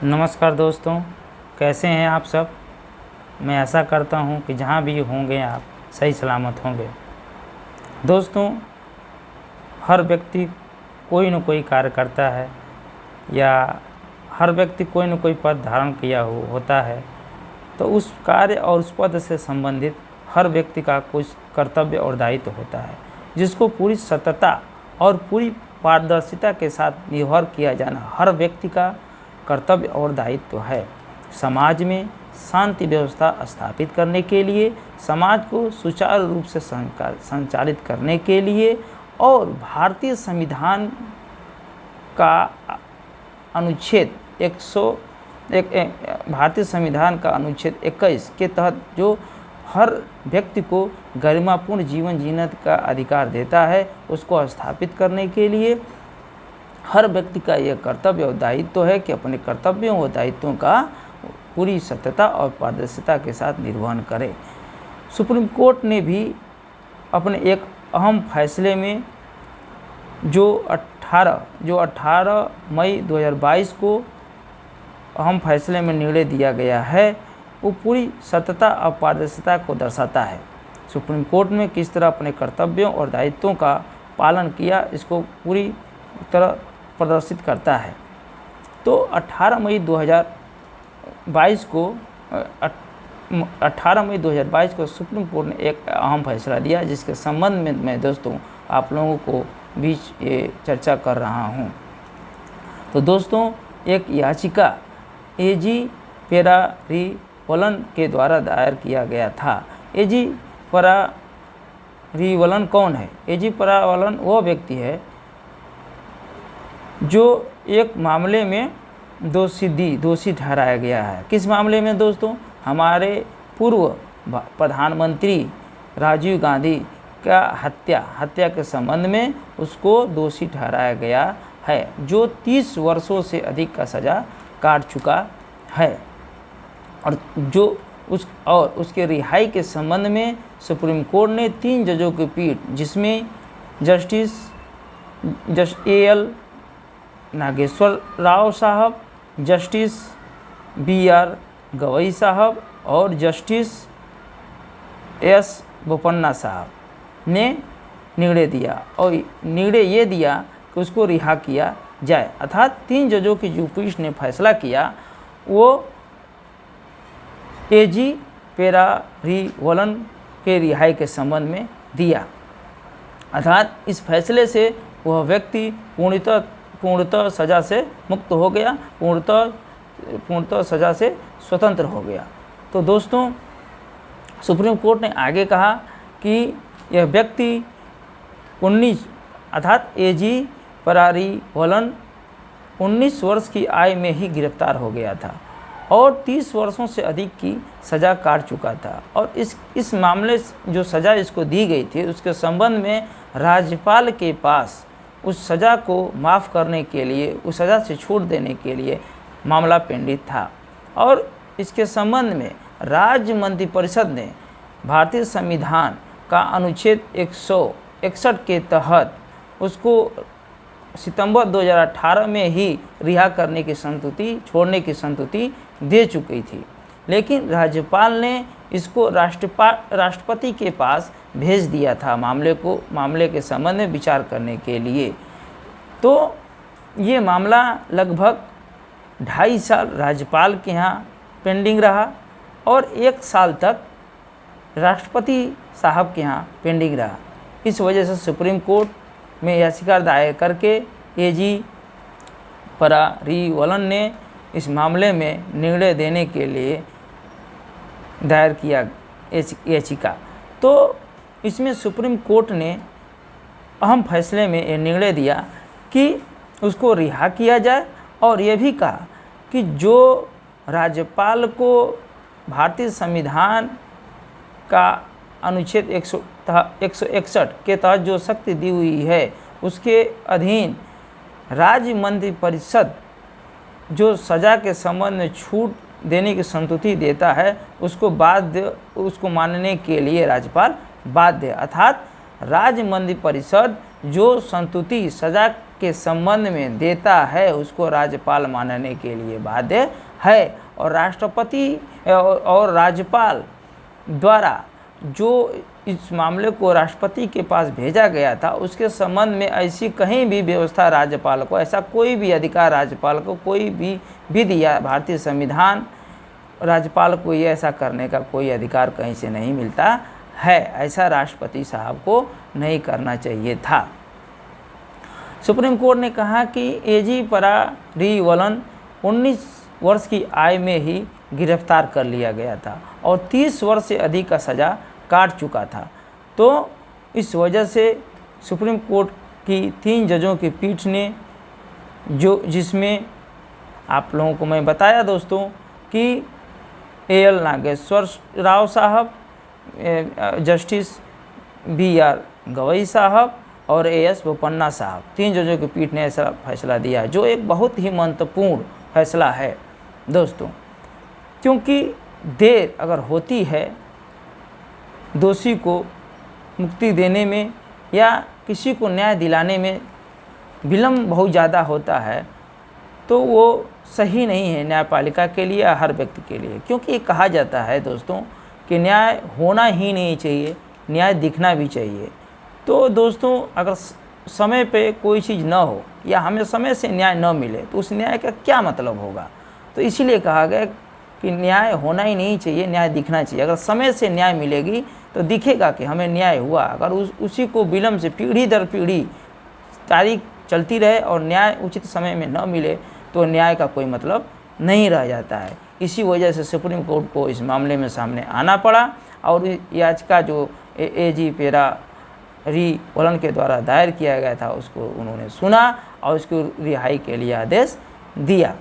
नमस्कार दोस्तों, कैसे हैं आप सब। मैं आशा करता हूं कि जहां भी होंगे आप सही सलामत होंगे। दोस्तों, हर व्यक्ति कोई न कोई कार्य करता है या हर व्यक्ति कोई न कोई पद धारण किया होता है। तो उस कार्य और उस पद से संबंधित हर व्यक्ति का कुछ कर्तव्य और दायित्व होता है, जिसको पूरी सतता और पूरी पारदर्शिता के साथ निर्भर किया जाना हर व्यक्ति का कर्तव्य और दायित्व है। समाज में शांति व्यवस्था स्थापित करने के लिए, समाज को सुचारू रूप से संचालित करने के लिए और भारतीय संविधान का अनुच्छेद 21 के तहत जो हर व्यक्ति को गरिमापूर्ण जीवन जीने का अधिकार देता है, उसको स्थापित करने के लिए हर व्यक्ति का यह कर्तव्य और दायित्व है कि अपने कर्तव्यों और दायित्वों का पूरी सत्यता और पारदर्शिता के साथ निर्वहन करे। सुप्रीम कोर्ट ने भी अपने एक अहम फैसले में जो 18 मई 2022 को अहम फैसले में निर्णय दिया गया है, वो पूरी सत्यता और पारदर्शिता को दर्शाता है। सुप्रीम कोर्ट में किस तरह अपने कर्तव्यों और दायित्वों का पालन किया, इसको पूरी तरह प्रदर्शित करता है। तो 18 मई 2022 को सुप्रीम कोर्ट ने एक अहम फैसला दिया, जिसके संबंध में मैं दोस्तों आप लोगों को बीच ये चर्चा कर रहा हूँ। तो दोस्तों, एक याचिका एजी पेरारीवलन के द्वारा दायर किया गया था। एजी पेरारीवलन कौन है? एजी पेरारीवलन वह व्यक्ति है जो एक मामले में दोषी ठहराया गया है। किस मामले में दोस्तों? हमारे पूर्व प्रधानमंत्री राजीव गांधी का हत्या के संबंध में उसको दोषी ठहराया गया है, जो 30 वर्षों से अधिक का सज़ा काट चुका है। और उसके रिहाई के संबंध में सुप्रीम कोर्ट ने 3 जजों की पीठ, जिसमें जस्टिस AL नागेश्वर राव साहब, जस्टिस BR गवई साहब और जस्टिस S बोपन्ना साहब ने निर्णय दिया, और निर्णय ये दिया कि उसको रिहा किया जाए। अर्थात 3 जजों की जो पीठ ने फैसला किया, वो एजी पेरारीवलन के रिहाई के संबंध में दिया। अर्थात इस फैसले से वह व्यक्ति पूर्णतः सज़ा से मुक्त हो गया, पूर्णतः सज़ा से स्वतंत्र हो गया। तो दोस्तों, सुप्रीम कोर्ट ने आगे कहा कि यह व्यक्ति 19 अर्थात एजी पेरारीवलन 19 वर्ष की आयु में ही गिरफ्तार हो गया था और 30 वर्षों से अधिक की सज़ा काट चुका था। और इस मामले जो सज़ा इसको दी गई थी, उसके संबंध में राज्यपाल के पास उस सज़ा को माफ़ करने के लिए, उस सज़ा से छूट देने के लिए मामला पेंडिंग था। और इसके संबंध में राज्य मंत्रिपरिषद ने भारतीय संविधान का अनुच्छेद 161 के तहत उसको सितंबर 2018 में ही रिहा करने की छोड़ने की संतुति दे चुकी थी। लेकिन राज्यपाल ने इसको राष्ट्रपति के पास भेज दिया था मामले के संबंध में विचार करने के लिए। तो ये मामला लगभग 2.5 साल राज्यपाल के यहाँ पेंडिंग रहा और 1 साल तक राष्ट्रपति साहब के यहाँ पेंडिंग रहा। इस वजह से सुप्रीम कोर्ट में याचिका दायर करके एजी पेरारीवलन ने इस मामले में निर्णय देने के लिए दायर किया याचिका। तो इसमें सुप्रीम कोर्ट ने अहम फैसले में ये निर्णय दिया कि उसको रिहा किया जाए, और ये भी कहा कि जो राज्यपाल को भारतीय संविधान का अनुच्छेद 161 के तहत जो शक्ति दी हुई है, उसके अधीन राज्य मंत्रिपरिषद जो सज़ा के संबंध में छूट देने की संतुति देता है, उसको मानने के लिए राज्यपाल बाध्य। अर्थात राज्य मंत्रिपरिषद जो संतुति सज़ा के संबंध में देता है उसको राज्यपाल मानने के लिए बाध्य है। और राष्ट्रपति और राज्यपाल द्वारा जो इस मामले को राष्ट्रपति के पास भेजा गया था उसके संबंध में ऐसी कहीं भी व्यवस्था राज्यपाल को, ऐसा कोई भी अधिकार राज्यपाल को, कोई भी विधि या भारतीय संविधान राज्यपाल को ये ऐसा करने का कोई अधिकार कहीं से नहीं मिलता है। ऐसा राष्ट्रपति साहब को नहीं करना चाहिए था। सुप्रीम कोर्ट ने कहा कि एजी परारीवलन 19 वर्ष की आयु में ही गिरफ्तार कर लिया गया था और 30 वर्ष से अधिक का सज़ा काट चुका था। तो इस वजह से सुप्रीम कोर्ट की 3 जजों की पीठ ने जिसमें आप लोगों को मैं बताया दोस्तों कि एल नागेश्वर राव साहब, जस्टिस BR गवई साहब और AS बोपन्ना साहब, 3 जजों की पीठ ने ऐसा फैसला दिया जो एक बहुत ही महत्वपूर्ण फैसला है दोस्तों, क्योंकि देर अगर होती है दोषी को मुक्ति देने में या किसी को न्याय दिलाने में विलम्ब बहुत ज़्यादा होता है तो वो सही नहीं है न्यायपालिका के लिए या हर व्यक्ति के लिए। क्योंकि ये कहा जाता है दोस्तों कि न्याय होना ही नहीं चाहिए, न्याय दिखना भी चाहिए। तो दोस्तों अगर समय पे कोई चीज़ न हो या हमें समय से न्याय न मिले तो उस न्याय का क्या मतलब होगा। तो इसीलिए कहा गया कि न्याय होना ही नहीं चाहिए, न्याय दिखना चाहिए। अगर समय से न्याय मिलेगी तो दिखेगा कि हमें न्याय हुआ। अगर उसी को विलम्ब से पीढ़ी दर पीढ़ी तारीख चलती रहे और न्याय उचित समय में न मिले तो न्याय का कोई मतलब नहीं रह जाता है। इसी वजह से सुप्रीम कोर्ट को इस मामले में सामने आना पड़ा और याचिका जो एजी परारीवलन के द्वारा दायर किया गया था उसको उन्होंने सुना और उसको रिहाई के लिए आदेश दिया।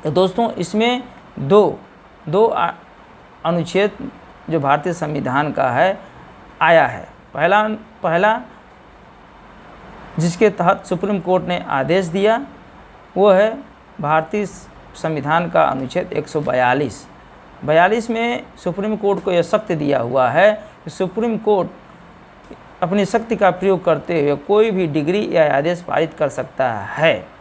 तो दोस्तों इसमें दो अनुच्छेद जो भारतीय संविधान का है आया है। पहला जिसके तहत सुप्रीम कोर्ट ने आदेश दिया वो है भारतीय संविधान का अनुच्छेद 142 में सुप्रीम कोर्ट को यह शक्ति दिया हुआ है कि सुप्रीम कोर्ट अपनी शक्ति का प्रयोग करते हुए कोई भी डिग्री या आदेश पारित कर सकता है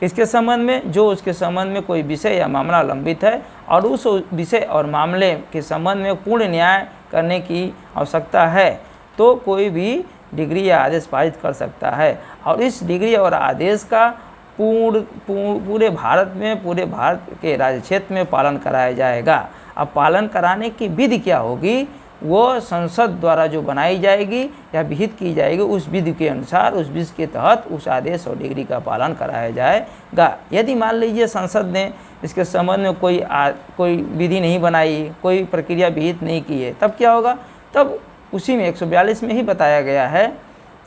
इसके संबंध में जो उसके संबंध में कोई विषय या मामला लंबित है और उस विषय और मामले के संबंध में पूर्ण न्याय करने की आवश्यकता है तो कोई भी डिग्री या आदेश पारित कर सकता है। और इस डिग्री और आदेश का पूरे भारत के राज्य क्षेत्र में पालन कराया जाएगा। अब पालन कराने की विधि क्या होगी वो संसद द्वारा जो बनाई जाएगी या विहित की जाएगी उस विधि के अनुसार उस विधि के तहत उस आदेश और डिग्री का पालन कराया जाएगा। यदि मान लीजिए संसद ने इसके संबंध में कोई विधि नहीं बनाई, कोई प्रक्रिया विहित नहीं की है, तब क्या होगा? तब उसी में 142 में ही बताया गया है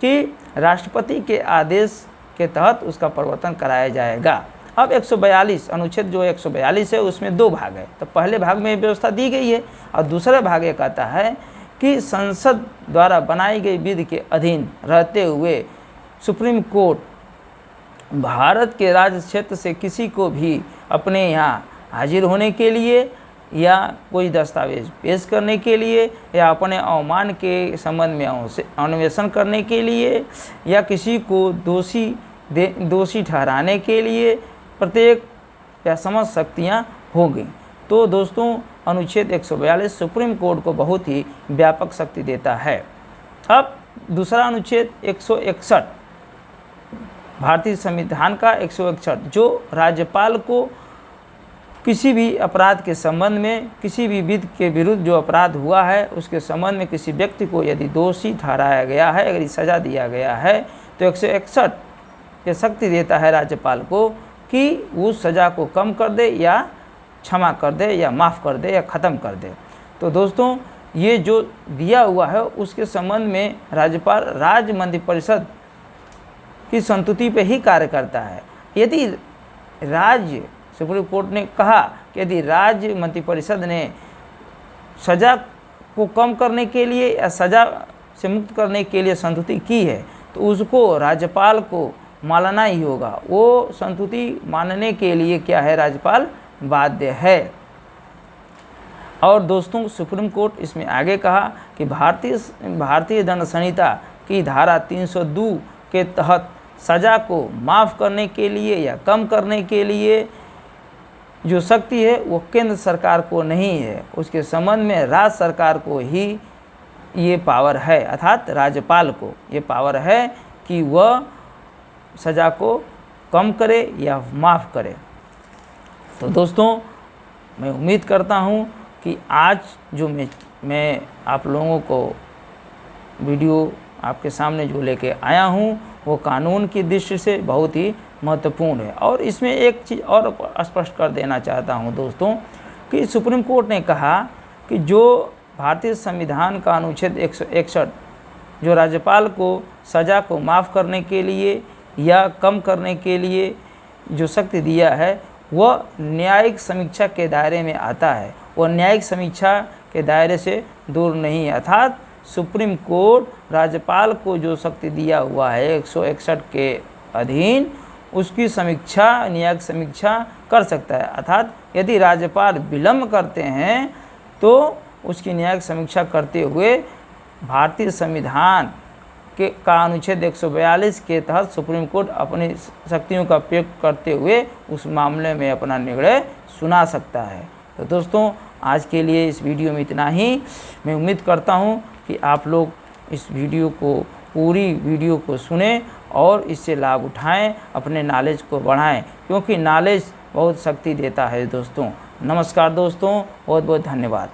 कि राष्ट्रपति के आदेश के तहत उसका प्रवर्तन कराया जाएगा। अब 142 अनुच्छेद जो 142 है उसमें 2 भाग है। तो पहले भाग में व्यवस्था दी गई है और दूसरा भाग ये कहता है कि संसद द्वारा बनाई गई विधि के अधीन रहते हुए सुप्रीम कोर्ट भारत के राज्य क्षेत्र से किसी को भी अपने यहाँ हाजिर होने के लिए या कोई दस्तावेज पेश करने के लिए या अपने अवमान के संबंध में अन्वेषण करने के लिए या किसी को दोषी ठहराने के लिए प्रत्येक या समस्त शक्तियाँ होंगी। तो दोस्तों अनुच्छेद 142 सुप्रीम कोर्ट को बहुत ही व्यापक शक्ति देता है। अब दूसरा अनुच्छेद 161 भारतीय संविधान का 161 जो राज्यपाल को किसी भी अपराध के संबंध में किसी भी विधि के विरुद्ध जो अपराध हुआ है उसके संबंध में किसी व्यक्ति को यदि दोषी ठहराया गया है, अगर सज़ा दिया गया है तो 161 ये शक्ति देता है राज्यपाल को कि उस सज़ा को कम कर दे या क्षमा कर दे या माफ़ कर दे या ख़त्म कर दे। तो दोस्तों ये जो दिया हुआ है उसके संबंध में राज्यपाल राज्य मंत्रिपरिषद की संतुति पे ही कार्य करता है। यदि राज्य सुप्रीम कोर्ट ने कहा कि यदि राज्य मंत्रिपरिषद ने सज़ा को कम करने के लिए या सज़ा से मुक्त करने के लिए संतुति की है तो उसको राज्यपाल को मानना ही होगा। वो संतुति मानने के लिए क्या है राज्यपाल बाध्य है। और दोस्तों सुप्रीम कोर्ट इसमें आगे कहा कि भारतीय दंड संहिता की धारा 302 के तहत सज़ा को माफ़ करने के लिए या कम करने के लिए जो शक्ति है वो केंद्र सरकार को नहीं है, उसके संबंध में राज्य सरकार को ही ये पावर है, अर्थात राज्यपाल को ये पावर है कि वह सज़ा को कम करे या माफ़ करे। तो दोस्तों, मैं उम्मीद करता हूँ कि आज जो मैं आप लोगों को वीडियो आपके सामने जो लेके आया हूँ वो कानून की दृष्टि से बहुत ही महत्वपूर्ण है। और इसमें एक चीज़ और स्पष्ट कर देना चाहता हूँ दोस्तों कि सुप्रीम कोर्ट ने कहा कि जो भारतीय संविधान का अनुच्छेद 161 जो राज्यपाल को सज़ा को माफ़ करने के लिए या कम करने के लिए जो शक्ति दिया है वह न्यायिक समीक्षा के दायरे में आता है, वह न्यायिक समीक्षा के दायरे से दूर नहीं है। अर्थात सुप्रीम कोर्ट राज्यपाल को जो शक्ति दिया हुआ है 161 के अधीन उसकी समीक्षा, न्यायिक समीक्षा कर सकता है। अर्थात यदि राज्यपाल विलम्ब करते हैं तो उसकी न्यायिक समीक्षा करते हुए भारतीय संविधान का अनुच्छेद 142 के तहत सुप्रीम कोर्ट अपनी शक्तियों का प्रयोग करते हुए उस मामले में अपना निर्णय सुना सकता है। तो दोस्तों, आज के लिए इस वीडियो में इतना ही। मैं उम्मीद करता हूँ कि आप लोग इस वीडियो को, पूरी वीडियो को सुने और इससे लाभ उठाएं, अपने नॉलेज को बढ़ाएं, क्योंकि नॉलेज बहुत शक्ति देता है दोस्तों। नमस्कार दोस्तों, बहुत बहुत धन्यवाद।